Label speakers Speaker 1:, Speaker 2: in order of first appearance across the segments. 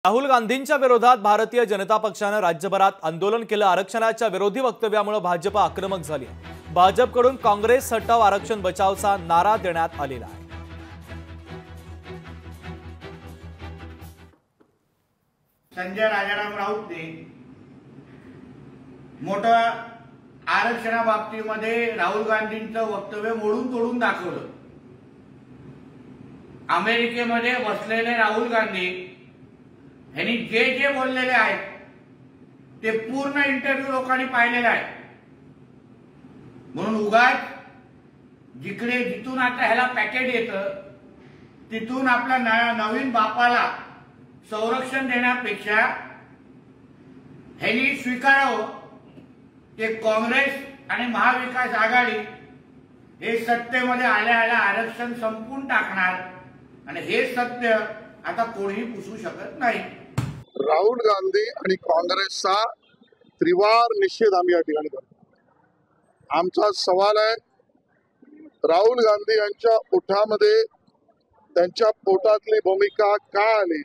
Speaker 1: राहुल गांधींच्या विरोधात भारतीय जनता पक्षाने राज्यभरात आंदोलन केलं। आरक्षणाच्या विरोधी वक्तव्यामुळे भाजप आक्रमक झाली आहे। भाजपकडून काँग्रेस हटाव आरक्षण बचावचा नारा देण्यात आलेला आहे।
Speaker 2: संजय राजाराम राऊतने मोठा आरक्षणाबाबतीमध्ये राहुल गांधींचं वक्तव्य मोडून तोडून दाखवलं। अमेरिकेमध्ये बसलेले राहुल गांधी यांनी जे जे बोललेले आहेत ते पूर्ण इंटरव्ह्यू लोकांनी पाहिलेला आहे। म्हणून उगाच जिथून आता ह्याला पॅकेज येतं तिथून आपल्या नवीन बापाला संरक्षण देण्यापेक्षा ह्यांनी स्वीकारावं की काँग्रेस आणि महाविकास आघाडी हे सत्तेमध्ये आल्या आरक्षण संपून टाकणार आणि हे सत्य आता कोणीही पुसू शकत नाही।
Speaker 3: राहुल गांधी आणि काँग्रेसचा त्रिवार निषेध आम्ही या ठिकाणी करतो। आमचा सवाल आहे, राहुल गांधी यांच्या ओठामध्ये त्यांच्या पोटातली भूमिका का आली?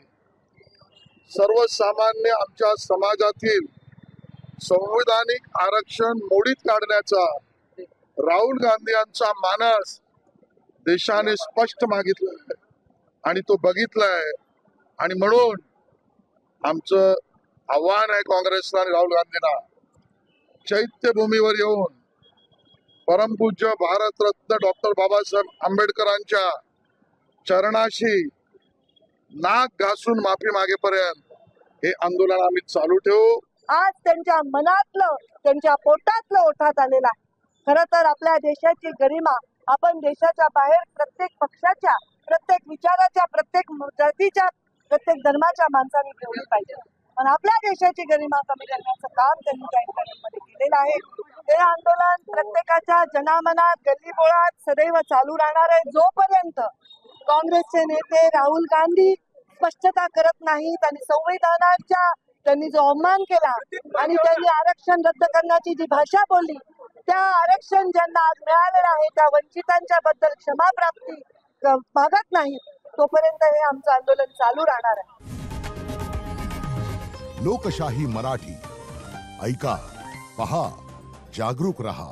Speaker 3: सर्वसामान्य आमच्या समाजातील संवैधानिक आरक्षण मोडीत काढण्याचा राहुल गांधी यांचा मानस देशाने स्पष्ट मागितलाय आणि तो बघितलाय। आणि म्हणून आमचं आव्हान आहे काँग्रेसला आणि राहुल गांधींना, चैत्यभूमीवर येऊन परमपूज्य भारतरत्न डॉक्टर बाबासाहेब आंबेडकरांच्या चरणाशी नाक घासून माफी मागेपर्यंत हे आंदोलन आम्ही चालू ठेवू।
Speaker 4: आज त्यांच्या मनातलं, त्यांच्या पोटातलं ओठात आलेलं आहे। खरं तर आपल्या देशाची गरिमा आपण देशाच्या बाहेर प्रत्येक पक्षाच्या, प्रत्येक विचाराच्या, प्रत्येक जातीच्या, प्रत्येक धर्माच्या माणसांनी ठेवली पाहिजे। पण आपल्या देशाची गरिमा कमी करण्याचं काम त्यांनी त्या इंटरनेटमध्ये केलेलं आहे। हे आंदोलन प्रत्येकाच्या जनामनात, गल्लीबोळात सदैव चालू राहणार आहे जोपर्यंत काँग्रेसचे नेते राहुल गांधी स्पष्टता करत नाहीत आणि संविधानाच्या त्यांनी जो अवमान केला आणि त्यांनी आरक्षण रद्द करण्याची जी भाषा बोलली, त्या आरक्षण ज्यांना आज मिळालेलं आहे त्या वंचितांच्या बद्दल क्षमा प्राप्ती मागत नाही तोपर्यंत हे आमचं आंदोलन चालू राहणार आहे।
Speaker 5: लोकशाही मराठी ऐका, पहा, जागरूक रहा।